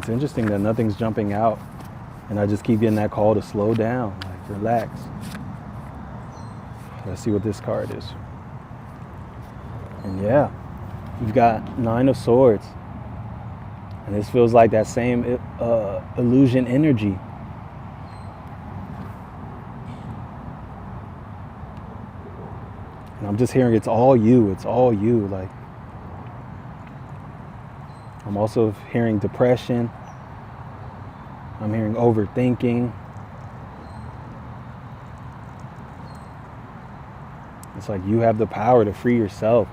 It's interesting that nothing's jumping out, and I just keep getting that call to slow down, like relax. Let's see what this card is. And yeah, you've got Nine of Swords. And this feels like that same illusion energy. And I'm just hearing it's all you. It's all you. Like, I'm also hearing depression. I'm hearing overthinking. It's like you have the power to free yourself.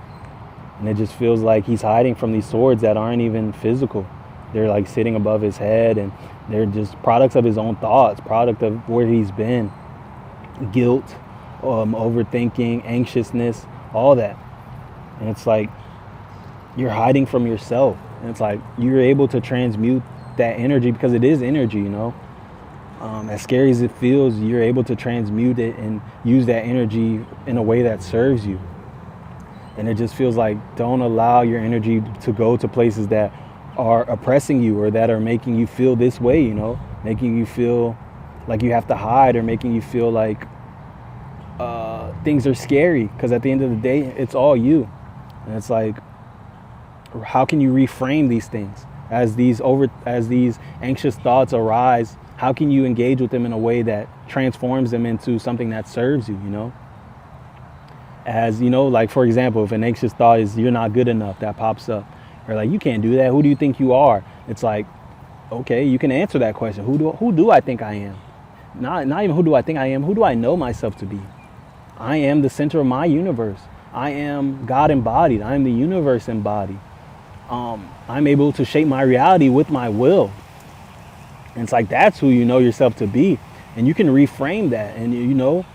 And it just feels like he's hiding from these swords that aren't even physical. They're like sitting above his head, and they're just products of his own thoughts, product of where he's been. Guilt, overthinking, anxiousness, all that. And it's like you're hiding from yourself. And it's like you're able to transmute that energy, because it is energy, you know. As scary as it feels, you're able to transmute it and use that energy in a way that serves you. And it just feels like, don't allow your energy to go to places that are oppressing you or that are making you feel this way, you know, making you feel like you have to hide, or making you feel like things are scary. Because at the end of the day, it's all you. And it's like, how can you reframe these things as these anxious thoughts arise? How can you engage with them in a way that transforms them into something that serves you, you know? As, you know, like, for example, if an anxious thought is you're not good enough, that pops up, or like, you can't do that, who do you think you are? It's like, okay, you can answer that question. Who do I think I am? Not even who do I think I am, who do I know myself to be? I am the center of my universe. I am God embodied. I am the universe embodied. I'm able to shape my reality with my will. And it's like, that's who you know yourself to be. And you can reframe that, and you know,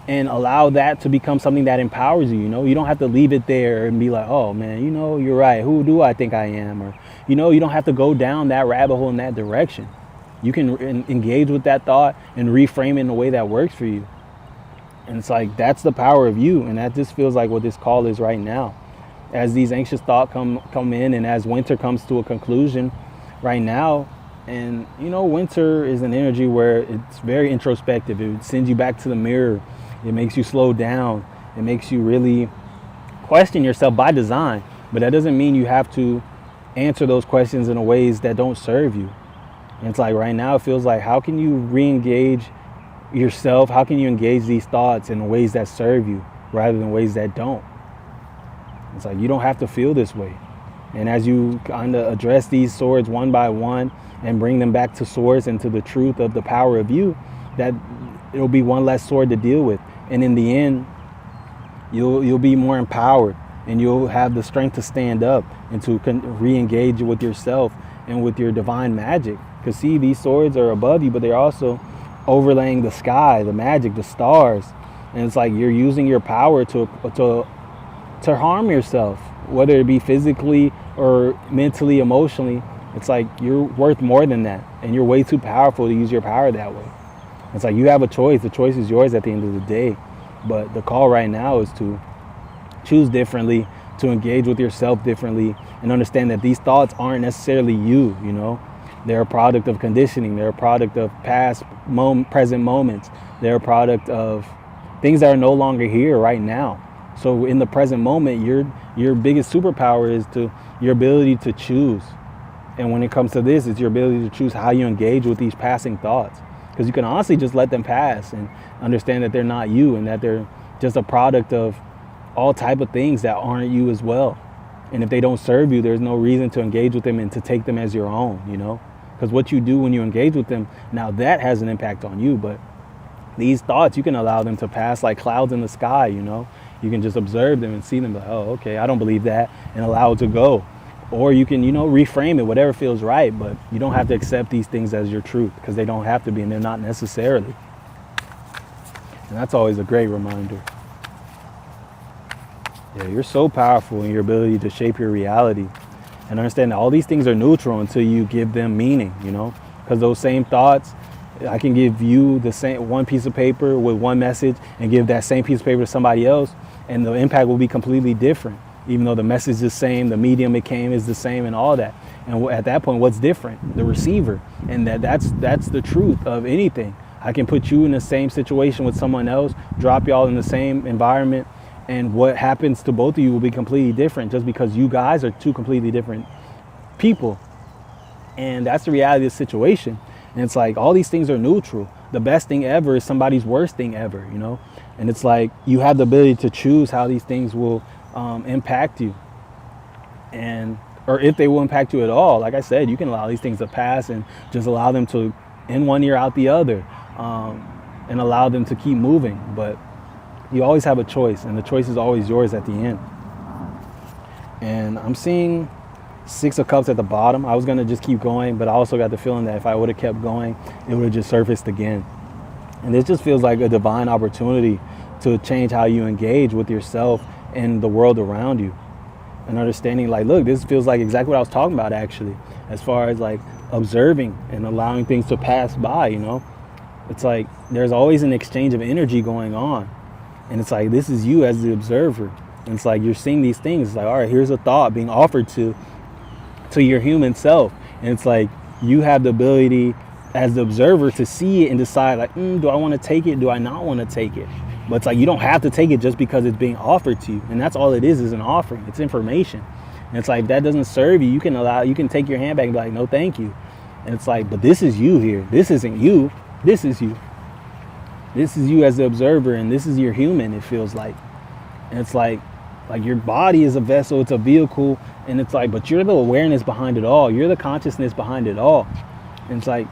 and allow that to become something that empowers you, you know. You don't have to leave it there and be like, oh man, you know, you're right, who do I think I am? Or, you know, you don't have to go down that rabbit hole in that direction. You can engage with that thought and reframe it in a way that works for you. And it's like, that's the power of you. And that just feels like what this call is right now. As these anxious thoughts come in, and as winter comes to a conclusion right now. And, you know, winter is an energy where it's very introspective. It sends you back to the mirror. It makes you slow down. It makes you really question yourself by design. But that doesn't mean you have to answer those questions in ways that don't serve you. And it's like right now it feels like, how can you re-engage yourself? How can you engage these thoughts in ways that serve you rather than ways that don't? It's like, you don't have to feel this way. And as you kind of address these swords one by one and bring them back to source and to the truth of the power of you, that it'll be one less sword to deal with. And in the end, you'll be more empowered, and you'll have the strength to stand up and to re-engage with yourself and with your divine magic. Because see, these swords are above you, but they're also overlaying the sky, the magic, the stars. And it's like you're using your power to harm yourself, whether it be physically or mentally, emotionally. It's like you're worth more than that, and you're way too powerful to use your power that way. It's like you have a choice. The choice is yours at the end of the day. But the call right now is to choose differently, to engage with yourself differently, and understand that these thoughts aren't necessarily you, you know. They're a product of conditioning. They're a product of past, present moments. They're a product of things that are no longer here right now. So in the present moment, your biggest superpower is your ability to choose. And when it comes to this, it's your ability to choose how you engage with these passing thoughts. Because you can honestly just let them pass and understand that they're not you, and that they're just a product of all type of things that aren't you as well. And if they don't serve you, there's no reason to engage with them and to take them as your own, you know. Because what you do when you engage with them, now that has an impact on you. But these thoughts, you can allow them to pass like clouds in the sky, you know. You can just observe them and see them like, oh, okay, I don't believe that, and allow it to go. Or you can, you know, reframe it, whatever feels right, but you don't have to accept these things as your truth, because they don't have to be, and they're not necessarily. And that's always a great reminder. Yeah, you're so powerful in your ability to shape your reality, and understand that all these things are neutral until you give them meaning, you know, because those same thoughts, I can give you the same one piece of paper with one message and give that same piece of paper to somebody else, and the impact will be completely different. Even though the message is the same, the medium it came is the same, and all that. And at that point, what's different? The receiver. And that's the truth of anything. I can put you in the same situation with someone else, drop y'all in the same environment, and what happens to both of you will be completely different, just because you guys are two completely different people. And that's the reality of the situation. And it's like, all these things are neutral. The best thing ever is somebody's worst thing ever, you know? And it's like, you have the ability to choose how these things will impact you. Or if they will impact you at all. Like I said, you can allow these things to pass and just allow them to in one ear out the other, and allow them to keep moving. But you always have a choice, and the choice is always yours at the end. And I'm seeing 6 of Cups at the bottom. I was going to just keep going, but I also got the feeling that if I would have kept going, it would have just surfaced again. And this just feels like a divine opportunity to change how you engage with yourself and the world around you. And understanding, like, look, this feels like exactly what I was talking about, actually, as far as like observing and allowing things to pass by, you know? It's like there's always an exchange of energy going on. And it's like, this is you as the observer. And it's like, you're seeing these things. It's like, all right, here's a thought being offered to your human self. And it's like, you have the ability as the observer to see it and decide, like, do I want to take it? Do I not want to take it? But it's like, you don't have to take it just because it's being offered to you. And that's all it is an offering. It's information. And it's like, if that doesn't serve you, you can take your hand back and be like, no, thank you. And it's like, but this is you here. This isn't you. This is you. This is you as the observer, and this is your human, it feels like. And it's like your body is a vessel, it's a vehicle, and it's like, but you're the awareness behind it all. You're the consciousness behind it all. And it's like,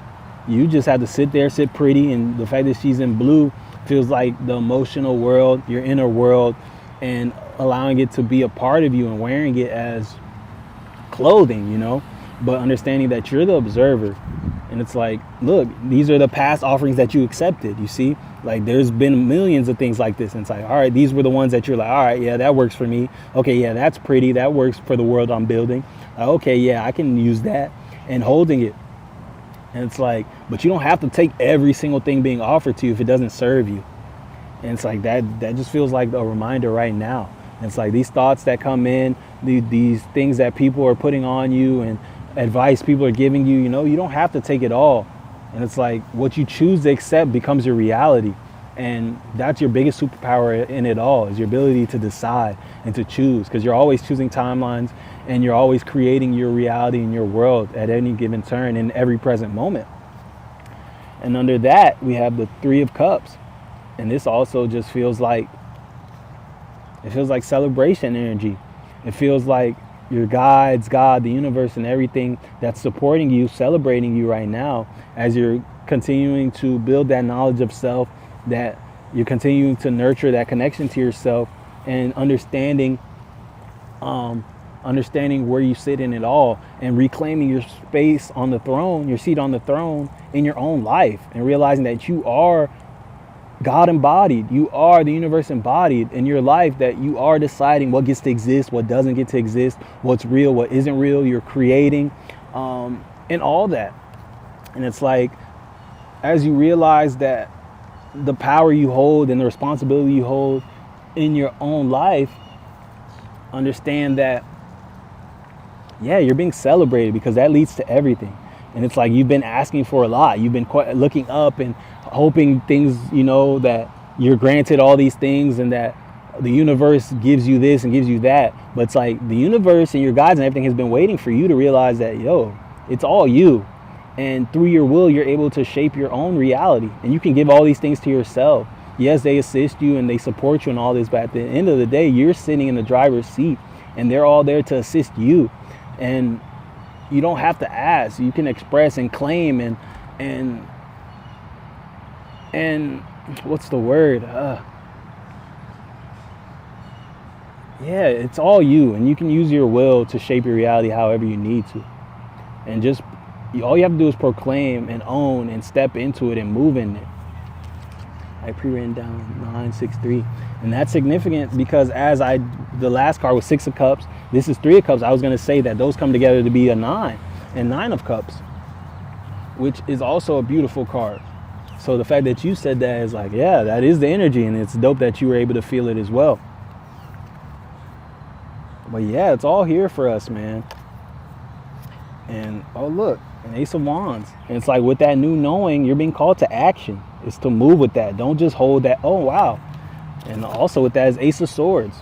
you just have to sit there, sit pretty, and the fact that she's in blue feels like the emotional world, your inner world, and allowing it to be a part of you and wearing it as clothing, you know, but understanding that you're the observer. And it's like, look, these are the past offerings that you accepted, you see? Like, there's been millions of things like this. And it's like, all right, these were the ones that you're like, all right, yeah, that works for me. Okay, yeah, that's pretty. That works for the world I'm building. Okay, yeah, I can use that. And holding it. And it's like, but you don't have to take every single thing being offered to you if it doesn't serve you. And it's like, that just feels like a reminder right now. And it's like, these thoughts that come in, these things that people are putting on you and advice people are giving you, you know, you don't have to take it all. And it's like, what you choose to accept becomes your reality. And that's your biggest superpower in it all, is your ability to decide and to choose, because you're always choosing timelines and you're always creating your reality in your world at any given turn in every present moment. And under that, we have the 3 of Cups. And this also just feels like, it feels like celebration energy. It feels like your guides, God, the universe, and everything that's supporting you, celebrating you right now as you're continuing to build that knowledge of self, that you're continuing to nurture that connection to yourself, and understanding where you sit in it all, and reclaiming your space on the throne, your seat on the throne in your own life, and realizing that you are God embodied. You are the universe embodied in your life, that you are deciding what gets to exist, what doesn't get to exist, what's real, what isn't real. You're creating, and all that. And it's like, as you realize that the power you hold and the responsibility you hold in your own life, understand that, yeah, you're being celebrated, because that leads to everything. And it's like, you've been asking for a lot. You've been looking up and hoping things, you know, that you're granted all these things and that the universe gives you this and gives you that. But it's like, the universe and your guides and everything has been waiting for you to realize that, yo, it's all you. And through your will, you're able to shape your own reality. And you can give all these things to yourself. Yes, they assist you and they support you and all this, but at the end of the day, you're sitting in the driver's seat and they're all there to assist you. And you don't have to ask. You can express and claim and what's the word? Yeah, it's all you, and you can use your will to shape your reality however you need to. And just, all you have to do is proclaim and own and step into it and move in it. I pre-written down 963, and that's significant because the last card was 6 of Cups. This is 3 of Cups. I was going to say that those come together to be a 9 and 9 of Cups, which is also a beautiful card. So the fact that you said that is like, yeah, that is the energy, and it's dope that you were able to feel it as well. But yeah, it's all here for us, man. And oh look, an Ace of Wands. And it's like with that new knowing, you're being called to action. It's to move with that. Don't just hold that, oh wow. And also with that is Ace of Swords.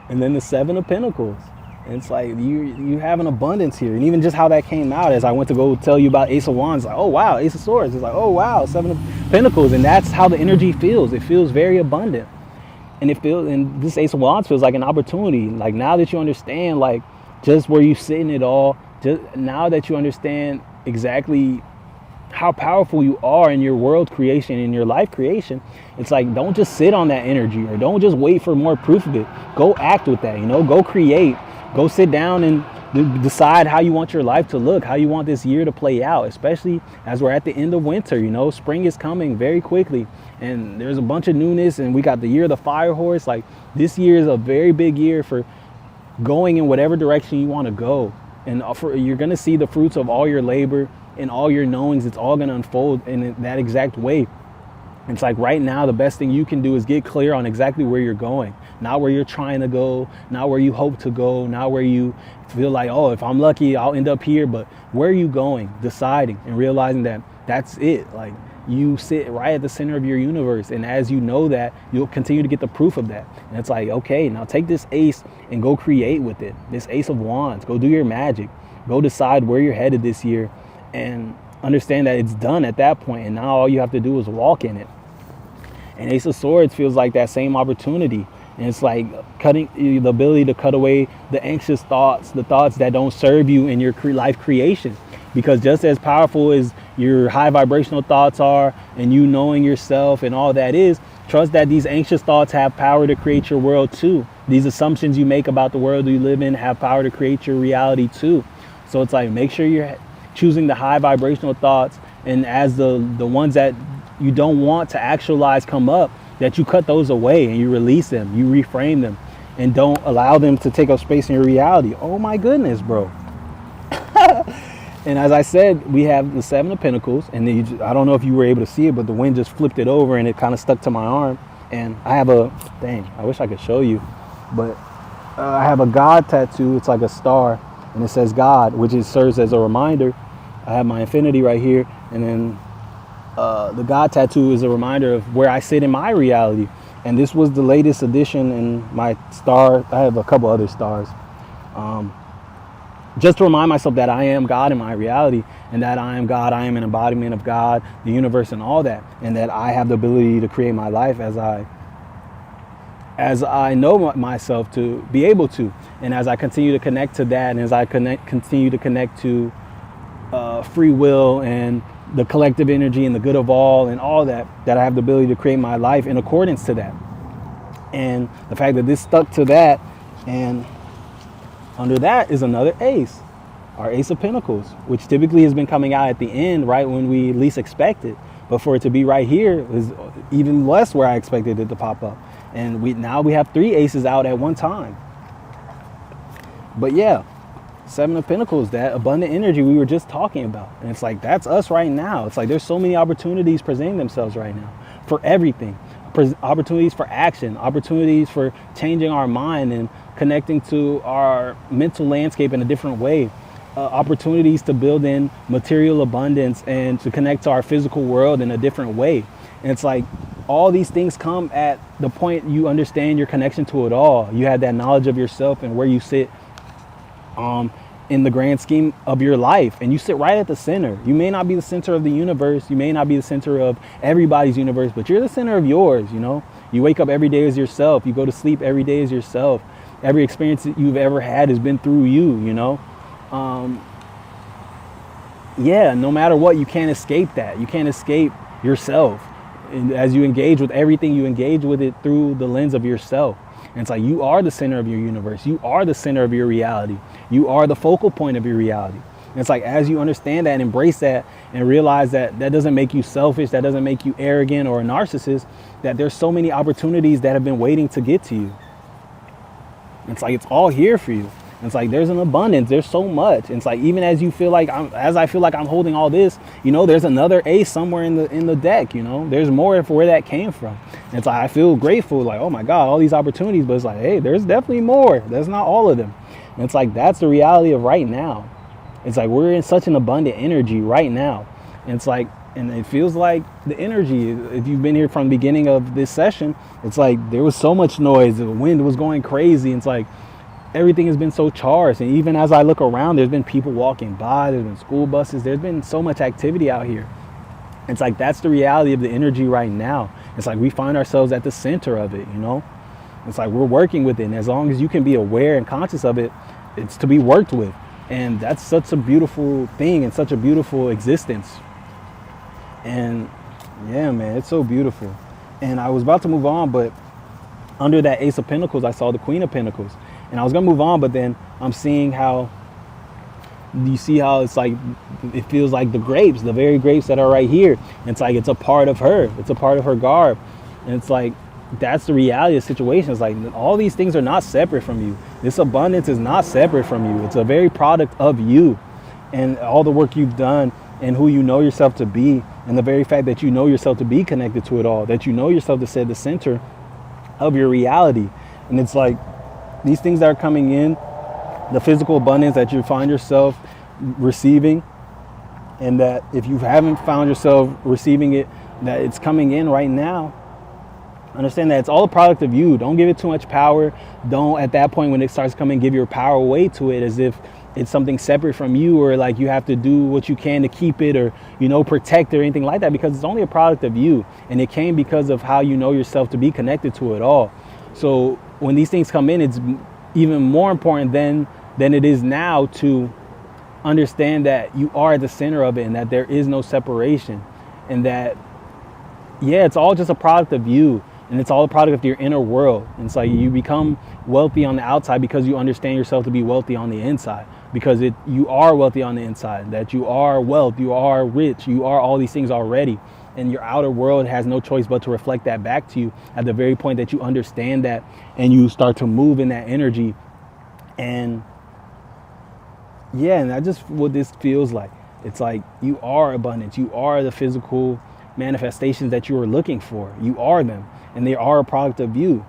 And then the Seven of Pentacles. And it's like you have an abundance here. And even just how that came out as I went to go tell you about Ace of Wands, like, oh wow, Ace of Swords. It's like, oh wow, Seven of Pentacles. And that's how the energy feels. It feels very abundant. And and this Ace of Wands feels like an opportunity. Like now that you understand, like just where you sit in it all, just now that you understand exactly how powerful you are in your world creation, in your life creation, it's like, don't just sit on that energy or don't just wait for more proof of it. Go act with that, go create, go sit down and decide how you want your life to look, how you want this year to play out, especially as we're at the end of winter. Spring is coming very quickly and there's a bunch of newness, and we got the year of the fire horse. Like this year is a very big year for going in whatever direction you want to go, and you're going to see the fruits of all your labor and all your knowings. It's all going to unfold in that exact way. It's like right now, the best thing you can do is get clear on exactly where you're going, not where you're trying to go, not where you hope to go, not where you feel like, oh, if I'm lucky, I'll end up here, but where are you going, deciding and realizing that that's it. Like you sit right at the center of your universe. And as you know that, you'll continue to get the proof of that. And it's like, okay, now take this ace and go create with it. This Ace of Wands, go do your magic, go decide where you're headed this year, and understand that it's done at that point, and now all you have to do is walk in it. And Ace of Swords feels like that same opportunity, and it's like the ability to cut away the anxious thoughts, the thoughts that don't serve you in your life creation. Because just as powerful as your high vibrational thoughts are, and you knowing yourself and all that is, trust that these anxious thoughts have power to create your world too. These assumptions you make about the world you live in have power to create your reality too. So it's like, make sure you're choosing the high vibrational thoughts, and as the ones that you don't want to actualize come up, that you cut those away and you release them, you reframe them, and don't allow them to take up space in your reality. Oh my goodness, bro. And as I said, we have the Seven of Pentacles, and then I don't know if you were able to see it, but the wind just flipped it over and it kind of stuck to my arm. And I have I wish I could show you, but I have a God tattoo. It's like a star, and it says God, which serves as a reminder. I have my infinity right here, and then the God tattoo is a reminder of where I sit in my reality. And this was the latest addition in my star. I have a couple other stars. Just to remind myself that I am God in my reality, and that I am God, I am an embodiment of God, the universe, and all that, and that I have the ability to create my life as I know myself to be able to. And as I continue to connect to that, and as I continue to connect to free will and the collective energy and the good of all and all that, that I have the ability to create my life in accordance to that. And the fact that this stuck to that, and under that is another ace, our Ace of Pentacles, which typically has been coming out at the end, right when we least expect it. But for it to be right here is even less where I expected it to pop up. And now we have three aces out at one time. But yeah, Seven of Pentacles, that abundant energy we were just talking about. And it's like, that's us right now. It's like there's so many opportunities presenting themselves right now for everything. Opportunities for action, opportunities for changing our mind and connecting to our mental landscape in a different way. Opportunities to build in material abundance and to connect to our physical world in a different way. And it's like all these things come at the point you understand your connection to it all. You have that knowledge of yourself and where you sit in the grand scheme of your life, and you sit right at the center. You may not be the center of the universe, you may not be the center of everybody's universe, but you're the center of yours. You wake up every day as yourself, you go to sleep every day as yourself. Every experience that you've ever had has been through you. Yeah, no matter what, you can't escape that. You can't escape yourself. And as you engage with everything, you engage with it through the lens of yourself. And it's like, you are the center of your universe. You are the center of your reality. You are the focal point of your reality. And it's like, as you understand that and embrace that and realize that that doesn't make you selfish, that doesn't make you arrogant or a narcissist, that there's so many opportunities that have been waiting to get to you. It's like, it's all here for you. It's like, there's an abundance, there's so much. It's like, even as you feel like I feel like I'm holding all this, there's another ace somewhere in the deck. There's more for where that came from. And it's like, I feel grateful, like, oh my God, all these opportunities, but it's like, hey, there's definitely more. That's not all of them. And it's like, that's the reality of right now. It's like we're in such an abundant energy right now. And it's like, and it feels like the energy, if you've been here from the beginning of this session, it's like there was so much noise, the wind was going crazy. And it's like everything has been so charged. And even as I look around, there's been people walking by, there's been school buses, there's been so much activity out here. It's like that's the reality of the energy right now. It's like we find ourselves at the center of it, you know? It's like we're working with it. And as long as you can be aware and conscious of it, it's to be worked with. And that's such a beautiful thing and such a beautiful existence. And yeah, man, it's so beautiful. And I was about to move on, but under that Ace of Pentacles, I saw the Queen of Pentacles. And I was gonna move on, but then I'm seeing how, you see how it's like, it feels like the grapes, the very grapes that are right here. It's like, it's a part of her. It's a part of her garb. And it's like, that's the reality of the situation. It's like all these things are not separate from you. This abundance is not separate from you. It's a very product of you and all the work you've done and who you know yourself to be. And the very fact that you know yourself to be connected to it all, that you know yourself to set the center of your reality. And it's like these things that are coming in, the physical abundance that you find yourself receiving, and that if you haven't found yourself receiving it, that it's coming in right now. Understand that it's all a product of you. Don't give it too much power. Don't, at that point when it starts coming, give your power away to it as if it's something separate from you, or like you have to do what you can to keep it, or, you know, protect it or anything like that, because it's only a product of you. And it came because of how you know yourself to be connected to it all. So when these things come in, it's even more important than it is now to understand that you are at the center of it and that there is no separation. And that, yeah, it's all just a product of you. And it's all a product of your inner world. And it's like you become wealthy on the outside because you understand yourself to be wealthy on the inside. Because you are wealthy on the inside. That you are wealth, you are rich, you are all these things already. And your outer world has no choice but to reflect that back to you at the very point that you understand that and you start to move in that energy. And yeah, and that's just what this feels like. It's like you are abundance. You are the physical manifestations that you are looking for. You are them. And they are a product of you.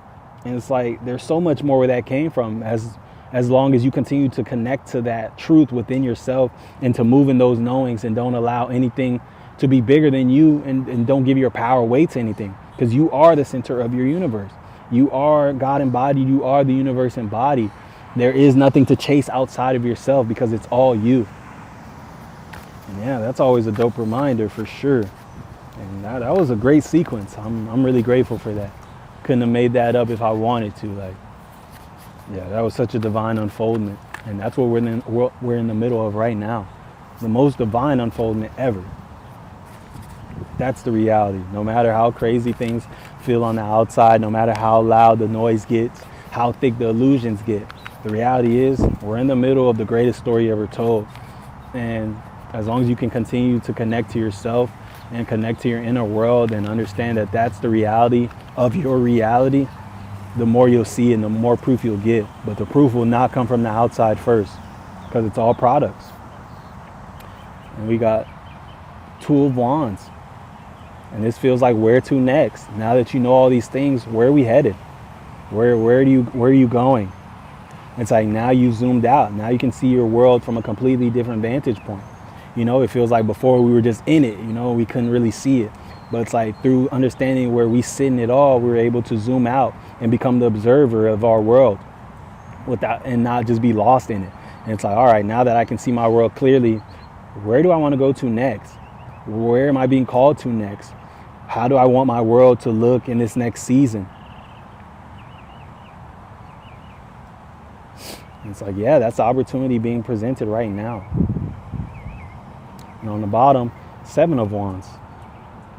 And it's like there's so much more where that came from as long as you continue to connect to that truth within yourself and to move in those knowings and don't allow anything to be bigger than you, and don't give your power away to anything, because you are the center of your universe. You are God embodied. You are the universe embodied. There is nothing to chase outside of yourself because it's all you. And yeah, that's always a dope reminder for sure. And that was a great sequence. I'm really grateful for that. Couldn't have made that up if I wanted to. Like, yeah, that was such a divine unfoldment. And that's what we're in the middle of right now. The most divine unfoldment ever. That's the reality. No matter how crazy things feel on the outside, no matter how loud the noise gets, how thick the illusions get, the reality is we're in the middle of the greatest story ever told. And as long as you can continue to connect to yourself and connect to your inner world and understand that that's the reality of your reality, the more you'll see and the more proof you'll get. But the proof will not come from the outside first, because it's all products. And we got Two of Wands. And this feels like where to next. Now that you know all these things, where are we headed? Where are you going? It's like now you zoomed out. Now you can see your world from a completely different vantage point. You know, it feels like before we were just in it, you know, we couldn't really see it. But it's like through understanding where we sit in it all, we were able to zoom out and become the observer of our world and not just be lost in it. And it's like, all right, now that I can see my world clearly, where do I want to go to next? Where am I being called to next? How do I want my world to look in this next season? And it's like, yeah, that's the opportunity being presented right now. And on the bottom, 7 of Wands.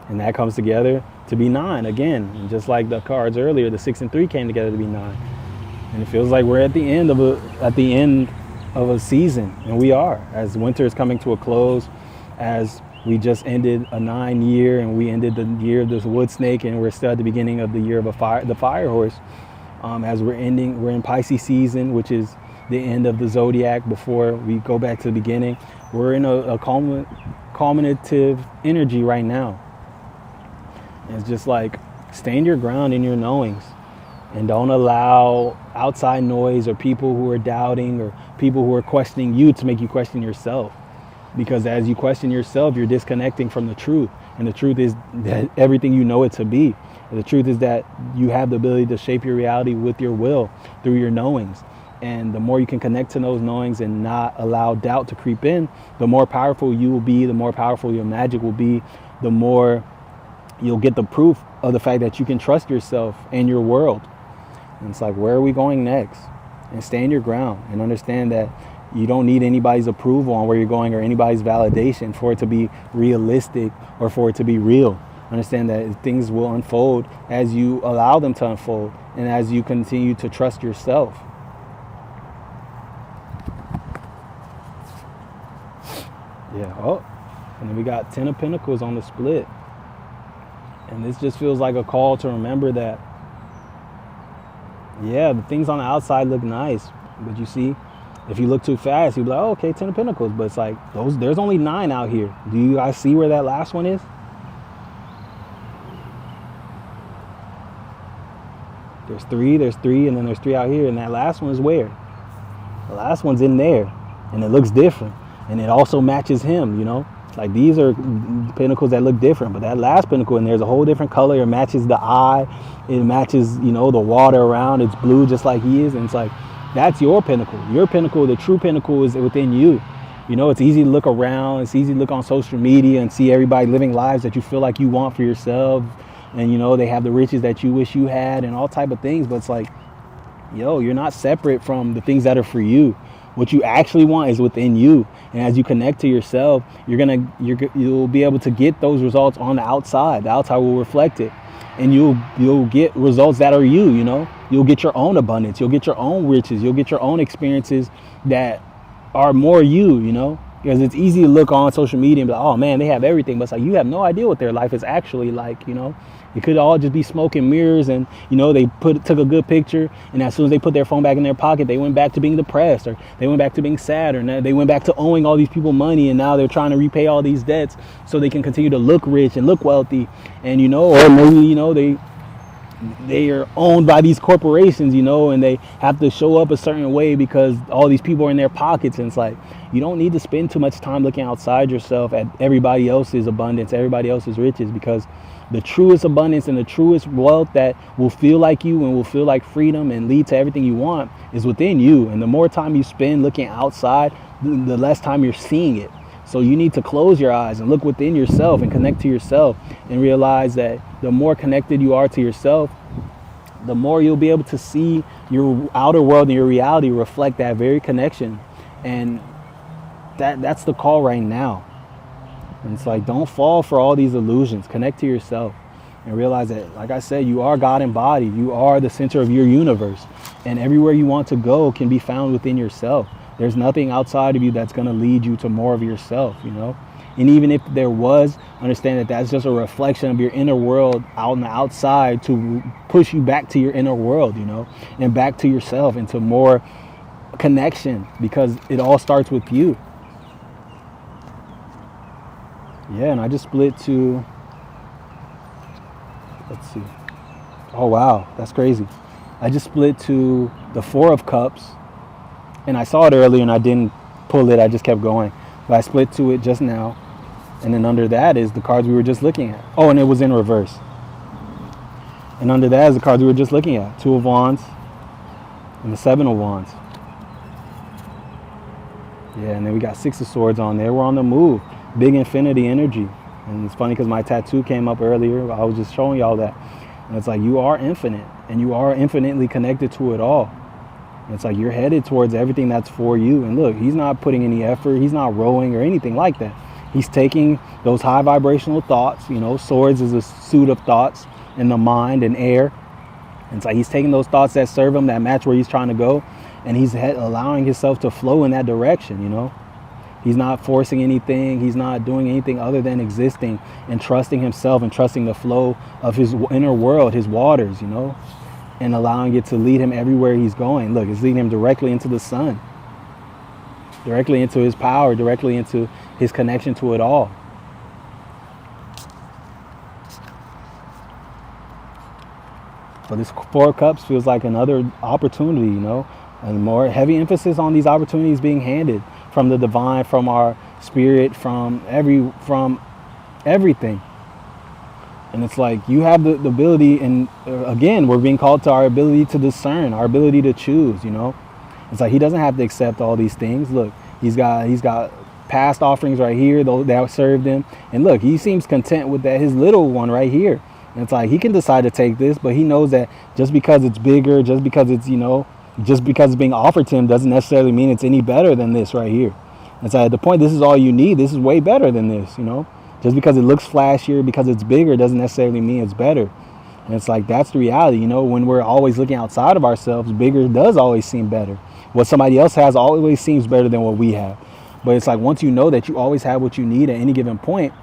And that comes together to be 9 again. And just like the cards earlier, the 6 and 3 came together to be 9. And it feels like we're at the end of a season. And we are, as winter is coming to a close, as we just ended a 9-year and we ended the year of this wood snake, and we're still at the beginning of the year of the fire horse. As we're in Pisces season, which is the end of the zodiac before we go back to the beginning. We're in a culminative energy right now. And it's just like, stand your ground in your knowings And don't allow outside noise or people who are doubting or people who are questioning you to make you question yourself. Because as you question yourself, you're disconnecting from the truth. And the truth is that everything you know it to be. And the truth is that you have the ability to shape your reality with your will through your knowings. And the more you can connect to those knowings and not allow doubt to creep in, the more powerful you will be, the more powerful your magic will be, the more you'll get the proof of the fact that you can trust yourself and your world. And it's like, where are we going next? And stand your ground and understand that you don't need anybody's approval on where you're going or anybody's validation for it to be realistic or for it to be real. Understand that things will unfold as you allow them to unfold and as you continue to trust yourself. Yeah. Oh, and then we got 10 of Pentacles on the split. And this just feels like a call to remember that, yeah, the things on the outside look nice, but you see, if you look too fast, you'll be like, oh, okay, 10 of Pentacles. But it's like, there's only 9 out here. Do you guys see where that last one is? There's 3, and then there's 3 out here. And that last one is where? The last one's in there. And it looks different. And it also matches him, you know? Like, these are pentacles that look different. But that last pentacle, and there's a whole different color. It matches the eye. It matches, you know, the water around. It's blue just like he is. And it's like, that's your pinnacle. Your pinnacle, the true pinnacle, is within you. You know, it's easy to look around. It's easy to look on social media and see everybody living lives that you feel like you want for yourself. And, you know, they have the riches that you wish you had and all type of things. But it's like, yo, you're not separate from the things that are for you. What you actually want is within you. And as you connect to yourself, you'll be able to get those results on the outside. The outside will reflect it. And you'll get results that are you, you know. You'll get your own abundance. You'll get your own riches. You'll get your own experiences that are more you, you know. Because it's easy to look on social media and be like, oh man, they have everything. But it's like, you have no idea what their life is actually like, you know. It could all just be smoke and mirrors, and, you know, they took a good picture, and as soon as they put their phone back in their pocket, they went back to being depressed, or they went back to being sad, or they went back to owing all these people money, and now they're trying to repay all these debts so they can continue to look rich and look wealthy. And, you know, or maybe, you know, they are owned by these corporations, you know, and they have to show up a certain way because all these people are in their pockets. And it's like, you don't need to spend too much time looking outside yourself at everybody else's abundance, everybody else's riches, because the truest abundance and the truest wealth that will feel like you and will feel like freedom and lead to everything you want is within you. And the more time you spend looking outside, the less time you're seeing it. So you need to close your eyes and look within yourself and connect to yourself and realize that the more connected you are to yourself, the more you'll be able to see your outer world and your reality reflect that very connection. And that's the call right now. And it's like, don't fall for all these illusions. Connect to yourself and realize that, like I said, you are God embodied. You are the center of your universe. And everywhere you want to go can be found within yourself. There's nothing outside of you that's going to lead you to more of yourself, you know. And even if there was, understand that that's just a reflection of your inner world out on the outside to push you back to your inner world, you know, and back to yourself and to more connection, because it all starts with you. Yeah, and I just split to, let's see. Oh, wow, that's crazy. I just split to the 4 of Cups, and I saw it earlier and I didn't pull it. I just kept going. But I split to it just now. And then under that is the cards we were just looking at. Oh, and it was in reverse. And under that is the cards we were just looking at. 2 of Wands and the 7 of Wands. Yeah, and then we got 6 of Swords on there. We're on the move. Big infinity energy. And it's funny because my tattoo came up earlier. I was just showing y'all that. And it's like, you are infinite. And you are infinitely connected to it all. And it's like, you're headed towards everything that's for you. And look, he's not putting any effort. He's not rowing or anything like that. He's taking those high vibrational thoughts. You know, swords is a suit of thoughts in the mind and air. And it's like, he's taking those thoughts that serve him, that match where he's trying to go. And he's allowing himself to flow in that direction, you know. He's not forcing anything. He's not doing anything other than existing and trusting himself and trusting the flow of his inner world, his waters, you know, and allowing it to lead him everywhere he's going. Look, it's leading him directly into the sun, directly into his power, directly into his connection to it all. But this Four of Cups feels like another opportunity, you know, and more heavy emphasis on these opportunities being handed from the divine, from our spirit, from everything. And it's like you have the ability, and again, we're being called to our ability to discern, our ability to choose, you know. It's like he doesn't have to accept all these things. Look, he's got past offerings right here that served him. And look, he seems content with that, his little one right here. And it's like he can decide to take this, but he knows that just because it's bigger, just because it's, you know, just because it's being offered to him doesn't necessarily mean it's any better than this right here. And so at the point, this is all you need. This is way better than this, you know. Just because it looks flashier, because it's bigger, doesn't necessarily mean it's better. And it's like, that's the reality, you know. When we're always looking outside of ourselves, bigger does always seem better. What somebody else has always seems better than what we have. But it's like, once you know that you always have what you need at any given point,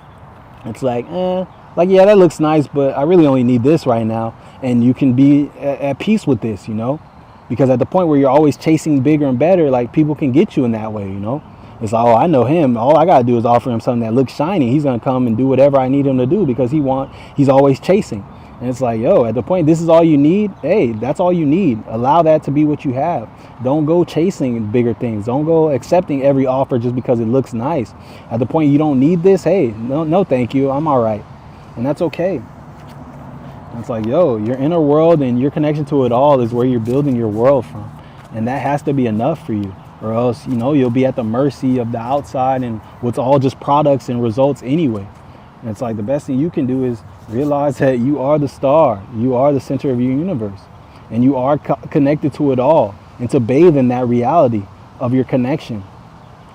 it's like, yeah, that looks nice, but I really only need this right now. And you can be at peace with this, you know. Because at the point where you're always chasing bigger and better, like, people can get you in that way, you know. It's like, oh, I know him. All I got to do is offer him something that looks shiny. He's going to come and do whatever I need him to do because he's always chasing. And it's like, yo, at the point, this is all you need. Hey, that's all you need. Allow that to be what you have. Don't go chasing bigger things. Don't go accepting every offer just because it looks nice. At the point you don't need this, hey, no, thank you. I'm all right. And that's okay. And it's like, yo, your inner world and your connection to it all is where you're building your world from. And that has to be enough for you. Or else, you know, you'll be at the mercy of the outside and what's all just products and results anyway. And it's like the best thing you can do is realize that you are the star. You are the center of your universe. And you are connected to it all. And to bathe in that reality of your connection.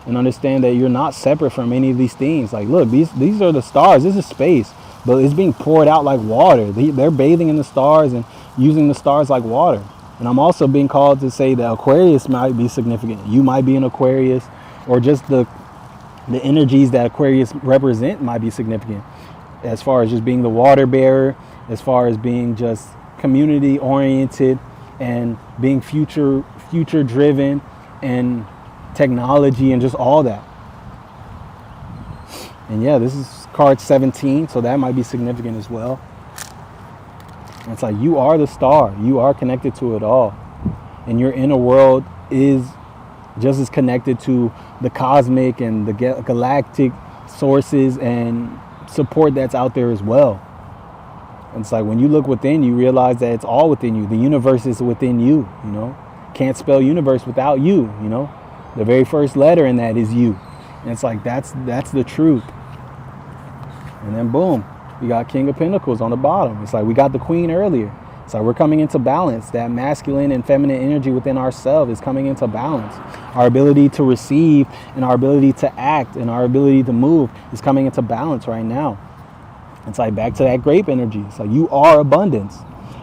And understand that you're not separate from any of these things. Like, look, these are the stars. This is space. But it's being poured out like water. They're bathing in the stars and using the stars like water. And I'm also being called to say that Aquarius might be significant. You might be an Aquarius, or just the energies that Aquarius represent might be significant. As far as just being the water bearer, as far as being just community oriented and being future driven and technology and just all that. And yeah, this is card 17, so that might be significant as well. It's like you are the star. You are connected to it all. And your inner world is just as connected to the cosmic and the galactic sources and support that's out there as well. And it's like when you look within, you realize that it's all within you. The universe is within you, you know. Can't spell universe without you, you know. The very first letter in that is you. And it's like that's the truth. And then boom. We got King of Pentacles on the bottom. It's like we got the Queen earlier. It's like we're coming into balance. That masculine and feminine energy within ourselves is coming into balance. Our ability to receive and our ability to act and our ability to move is coming into balance right now. It's like back to that grape energy. It's like you are abundance.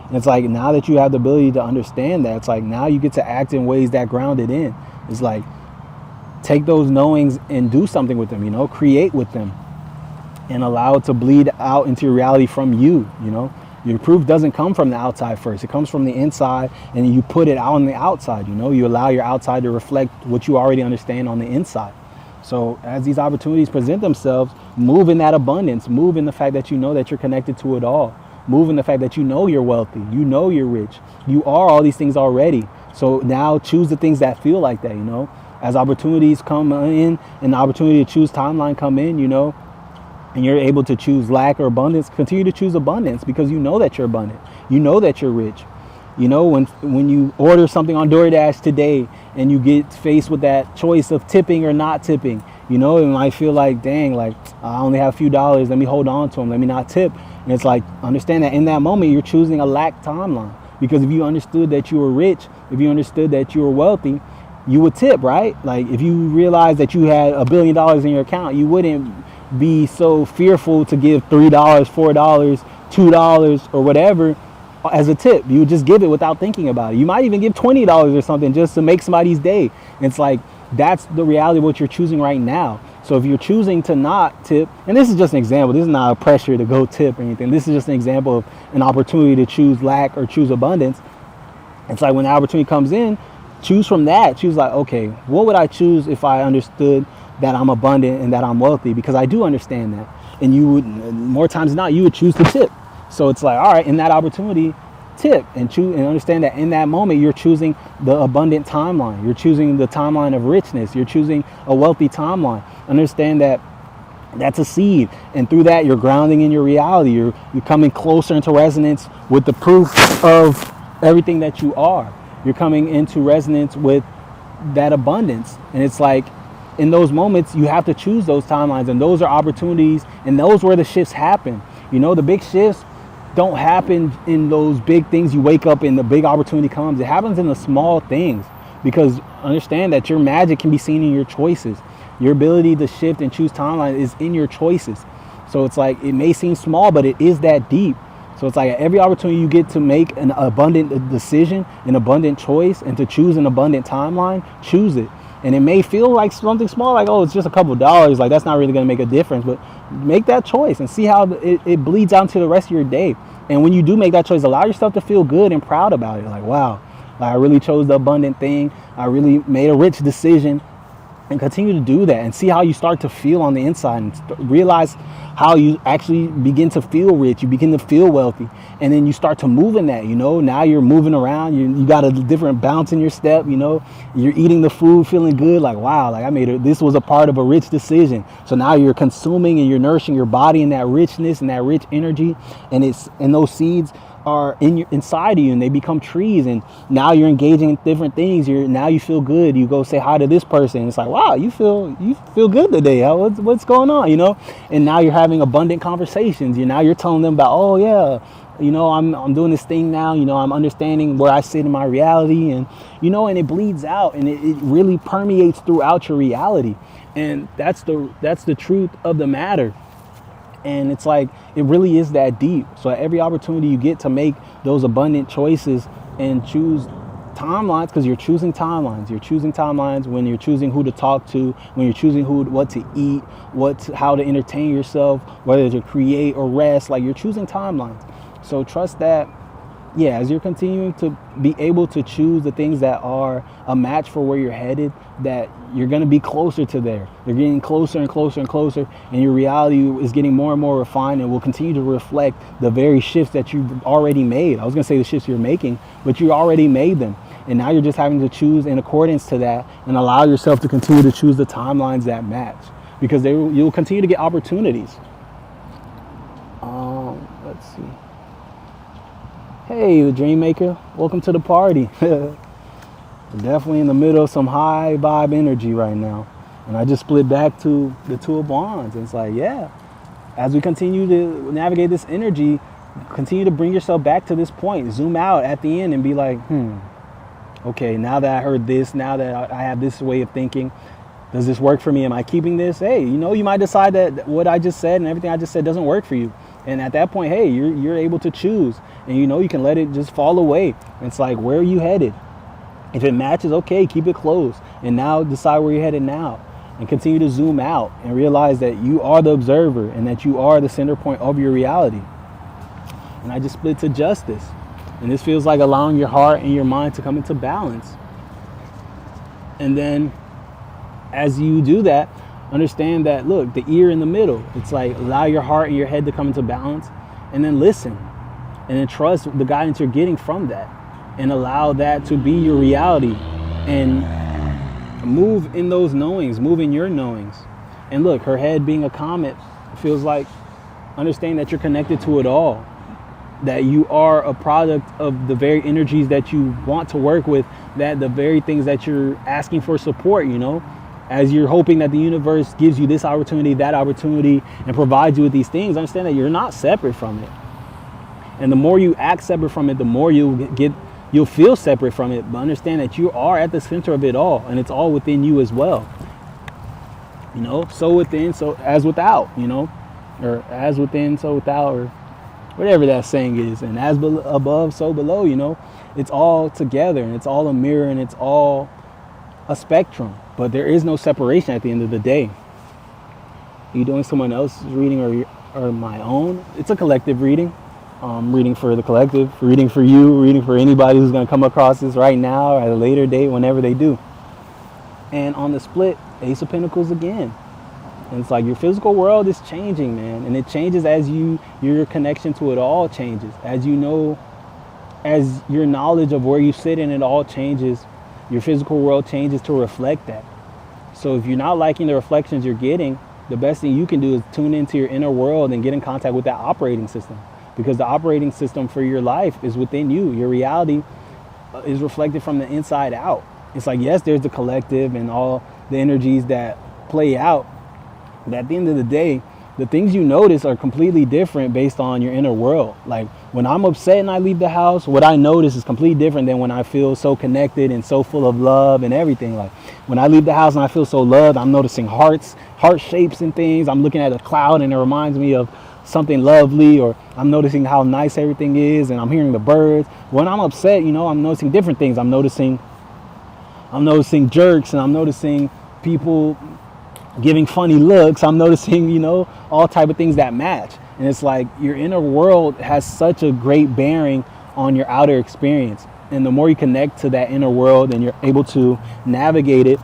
And it's like now that you have the ability to understand that, it's like now you get to act in ways that ground it in. It's like take those knowings and do something with them, you know, create with them. And allow it to bleed out into your reality from you, you know. Your proof doesn't come from the outside first. It comes from the inside, and you put it out on the outside, you know. You allow your outside to reflect what you already understand on the inside. So as these opportunities present themselves, move in that abundance. Move in the fact that you know that you're connected to it all. Move in the fact that you know you're wealthy. You know you're rich. You are all these things already. So now choose the things that feel like that, you know. As opportunities come in and the opportunity to choose timeline come in, you know, and you're able to choose lack or abundance, continue to choose abundance because you know that you're abundant. You know that you're rich. You know, when you order something on DoorDash today and you get faced with that choice of tipping or not tipping, you know, it might feel like, dang, like I only have a few dollars. Let me hold on to them. Let me not tip. And it's like, understand that in that moment, you're choosing a lack timeline. Because if you understood that you were rich, if you understood that you were wealthy, you would tip, right? Like if you realized that you had $1 billion in your account, you wouldn't be so fearful to give $3, $4, $2 or whatever as a tip. You would just give it without thinking about it. You might even give $20 or something just to make somebody's day. And it's like that's the reality of what you're choosing right now. So if you're choosing to not tip, and this is just an example, this is not a pressure to go tip or anything. This is just an example of an opportunity to choose lack or choose abundance. It's like when the opportunity comes in, choose from that. Choose like, okay, what would I choose if I understood that I'm abundant and that I'm wealthy? Because I do understand that. And you would, more times than not, you would choose to tip. So it's like, all right, in that opportunity, tip and choose and understand that in that moment you're choosing the abundant timeline. You're choosing the timeline of richness. You're choosing a wealthy timeline. Understand that that's a seed, and through that you're grounding in your reality. You're coming closer into resonance with the proof of everything that you are. You're coming into resonance with that abundance, and it's like in those moments you have to choose those timelines, and those are opportunities, and those where the shifts happen. You know, the big shifts don't happen in those big things you wake up and the big opportunity comes. It happens in the small things, because understand that your magic can be seen in your choices. Your ability to shift and choose timeline is in your choices. So it's like, it may seem small, but it is that deep. So it's like every opportunity you get to make an abundant decision, an abundant choice, and to choose an abundant timeline, choose it. And it may feel like something small, like, oh, it's just a couple dollars, like that's not really going to make a difference, but make that choice and see how it bleeds out into the rest of your day. And when you do make that choice, allow yourself to feel good and proud about it. Like, wow, I really chose the abundant thing. I really made a rich decision. And continue to do that and see how you start to feel on the inside, and realize how you actually begin to feel rich. You begin to feel wealthy, and then you start to move in that. You know, now you're moving around. You got a different bounce in your step. You know, you're eating the food, feeling good. Like, wow, like this was a part of a rich decision. So now you're consuming and you're nourishing your body in that richness and that rich energy, and those seeds are inside of you, and they become trees, and now you're engaging in different things. Now you feel good. You go say hi to this person. It's like, wow, you feel good today. What's going on? You know, and now you're having abundant conversations. You're telling them about, oh yeah, you know, I'm doing this thing now. You know, I'm understanding where I sit in my reality, and you know, and it bleeds out, and it really permeates throughout your reality, and that's the truth of the matter. And it's like, it really is that deep. So at every opportunity you get to make those abundant choices and choose timelines, because you're choosing timelines. You're choosing timelines when you're choosing who to talk to, when you're choosing what to eat, how to entertain yourself, whether to create or rest. Like, you're choosing timelines. So trust that, yeah, as you're continuing to be able to choose the things that are a match for where you're headed, that you're going to be closer to there. You're getting closer and closer and closer, and your reality is getting more and more refined, and will continue to reflect the very shifts that you've already made. I was going to say the shifts you're making, but you already made them. And now you're just having to choose in accordance to that, and allow yourself to continue to choose the timelines that match, because you'll continue to get opportunities. Let's see. Hey, the Dream Maker, welcome to the party. We're definitely in the middle of some high vibe energy right now. And I just split back to the Two of Wands. And it's like, yeah, as we continue to navigate this energy, continue to bring yourself back to this point. Zoom out at the end and be like, okay, now that I heard this, now that I have this way of thinking, does this work for me? Am I keeping this? Hey, you know, you might decide that what I just said and everything I just said doesn't work for you. And at that point, hey, you're able to choose, and you know, you can let it just fall away. It's like, where are you headed? If it matches, okay, keep it closed, and now decide where you're headed now, and continue to zoom out and realize that you are the observer and that you are the center point of your reality. And I just split to justice, and this feels like allowing your heart and your mind to come into balance. And then as you do that, understand that, look, the ear in the middle, it's like, allow your heart and your head to come into balance, and then listen, and then trust the guidance you're getting from that, and allow that to be your reality, and move in those knowings, move in your knowings. And look, her head being a comet feels like, understand that you're connected to it all, that you are a product of the very energies that you want to work with, that the very things that you're asking for support, you know, as you're hoping that the universe gives you this opportunity, that opportunity, and provides you with these things. Understand that you're not separate from it. And the more you act separate from it, the more you'll feel separate from it. But understand that you are at the center of it all, and it's all within you as well. You know, so within, so as without, you know, or as within, so without, or whatever that saying is. And as above, so below, you know, it's all together, and it's all a mirror, and it's all a spectrum. But there is no separation at the end of the day. Are you doing someone else's reading or my own? It's a collective reading. Reading for the collective, reading for you, reading for anybody who's going to come across this right now or at a later date, whenever they do. And on the split, Ace of Pentacles again. And it's like, your physical world is changing, man. And it changes as your connection to it all changes. As you know as your knowledge of where you sit in it all changes, your physical world changes to reflect that. So if you're not liking the reflections you're getting, the best thing you can do is tune into your inner world and get in contact with that operating system, because the operating system for your life is within you. Your reality is reflected from the inside out. It's like, yes, there's the collective and all the energies that play out, but at the end of the day, the things you notice are completely different based on your inner world. Like when I'm upset and I leave the house, what I notice is completely different than when I feel so connected and so full of love and everything. Like when I leave the house and I feel so loved, I'm noticing heart shapes and things. I'm looking at a cloud and it reminds me of something lovely, or I'm noticing how nice everything is and I'm hearing the birds. When I'm upset, I'm noticing different things. I'm noticing jerks, and I'm noticing people giving funny looks. I'm noticing, all type of things that match. And it's like your inner world has such a great bearing on your outer experience. And the more you connect to that inner world and you're able to navigate it,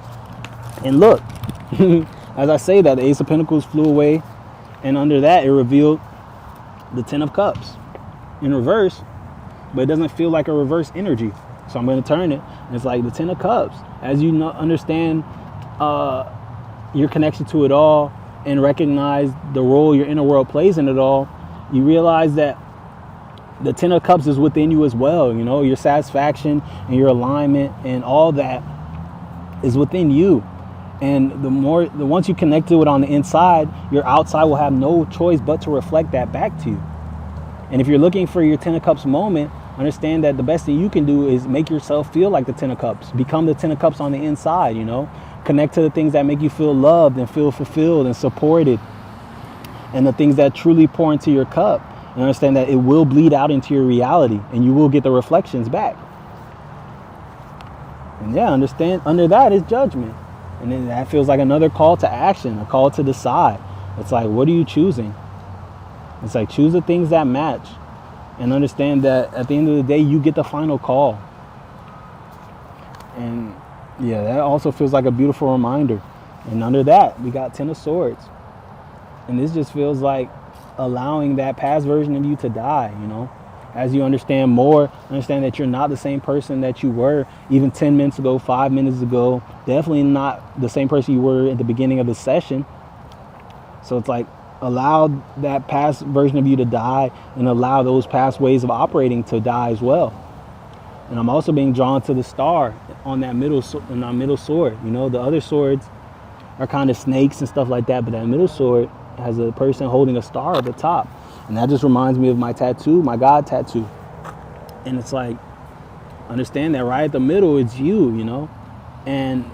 and look, as I say that, the Ace of Pentacles flew away, and under that it revealed the Ten of Cups in reverse, but it doesn't feel like a reverse energy. So I'm going to turn it, and it's like the Ten of Cups. As you understand your connection to it all and recognize the role your inner world plays in it all, you realize that the Ten of Cups is within you as well. Your satisfaction and your alignment and all that is within you. And once you connect to it on the inside, your outside will have no choice but to reflect that back to you. And if you're looking for your Ten of Cups moment, understand that the best thing you can do is make yourself feel like the Ten of Cups. Become the Ten of Cups on the inside, Connect to the things that make you feel loved and feel fulfilled and supported, and the things that truly pour into your cup. And understand that it will bleed out into your reality, and you will get the reflections back. And understand under that is judgment. And then that feels like another call to action, a call to decide. It's like, what are you choosing? It's like, choose the things that match, and understand that at the end of the day, you get the final call. And that also feels like a beautiful reminder. And under that, we got Ten of Swords. And this just feels like allowing that past version of you to die, As you understand more, understand that you're not the same person that you were even 10 minutes ago, 5 minutes ago. Definitely not the same person you were at the beginning of the session. So it's like, allow that past version of you to die, and allow those past ways of operating to die as well. And I'm also being drawn to the star on that middle sword. The other swords are kind of snakes and stuff like that, but that middle sword has a person holding a star at the top. And that just reminds me of my tattoo, my God tattoo. And it's like, understand that right at the middle, it's you, and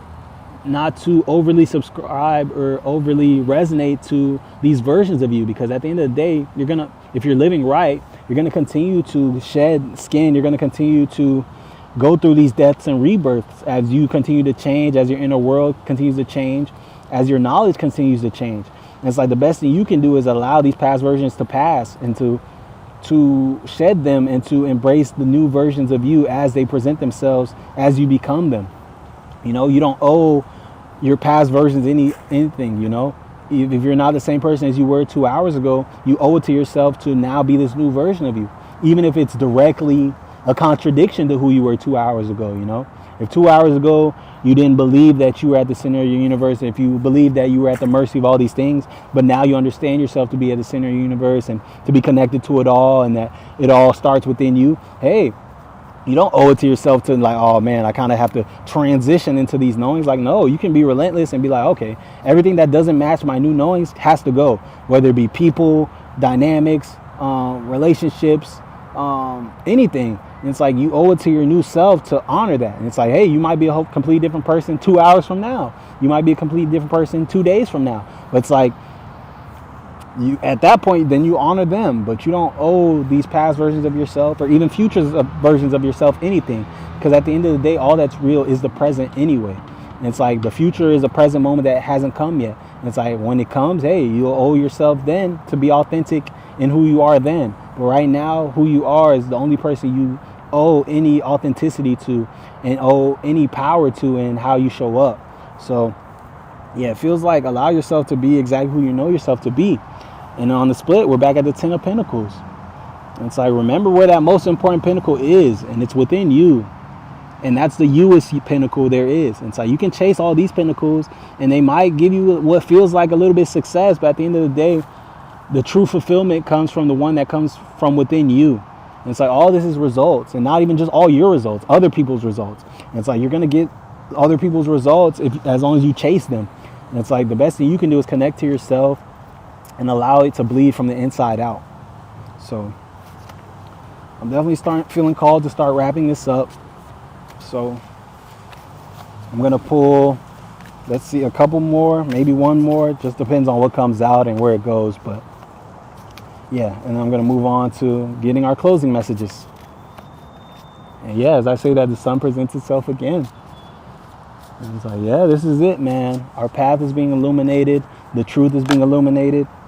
not to overly subscribe or overly resonate to these versions of you, because at the end of the day, if you're living right, you're going to continue to shed skin. You're going to continue to go through these deaths and rebirths as you continue to change, as your inner world continues to change, as your knowledge continues to change. And it's like the best thing you can do is allow these past versions to pass, and to shed them, and to embrace the new versions of you as they present themselves, as you become them. You don't owe your past versions anything, If you're not the same person as you were 2 hours ago, you owe it to yourself to now be this new version of you, even if it's directly a contradiction to who you were 2 hours ago. If 2 hours ago you didn't believe that you were at the center of your universe, if you believed that you were at the mercy of all these things, but now you understand yourself to be at the center of your universe and to be connected to it all, and that it all starts within you, hey, you don't owe it to yourself to like, oh man, I kind of have to transition into these knowings. Like, no, you can be relentless and be like, okay, everything that doesn't match my new knowings has to go, whether it be people, dynamics, relationships, anything. And it's like, you owe it to your new self to honor that. And it's like, hey, you might be a completely different person 2 hours from now. You might be a completely different person 2 days from now. But it's like, you at that point, then you honor them, but you don't owe these past versions of yourself or even future versions of yourself anything, because at the end of the day, all that's real is the present anyway. And it's like the future is a present moment that hasn't come yet. And it's like when it comes, hey, you'll owe yourself then to be authentic in who you are then. But right now, who you are is the only person you owe any authenticity to and owe any power to in how you show up. So yeah, it feels like allow yourself to be exactly who you know yourself to be. And on the split, we're back at the Ten of Pentacles. And it's like, remember where that most important pinnacle is, and it's within you. And that's the newest pinnacle there is. And so you can chase all these pinnacles, and they might give you what feels like a little bit of success, but at the end of the day, the true fulfillment comes from the one that comes from within you. And it's like, all this is results, and not even just all your results, other people's results. And it's like, you're going to get other people's results as long as you chase them. And it's like, the best thing you can do is connect to yourself and allow it to bleed from the inside out. So I'm definitely feeling called to start wrapping this up. So I'm going to pull, let's see, a couple more, maybe one more. Just depends on what comes out and where it goes. But yeah, and I'm going to move on to getting our closing messages. And yeah, as I say that, the sun presents itself again. And it's like, yeah, this is it, man. Our path is being illuminated. The truth is being illuminated.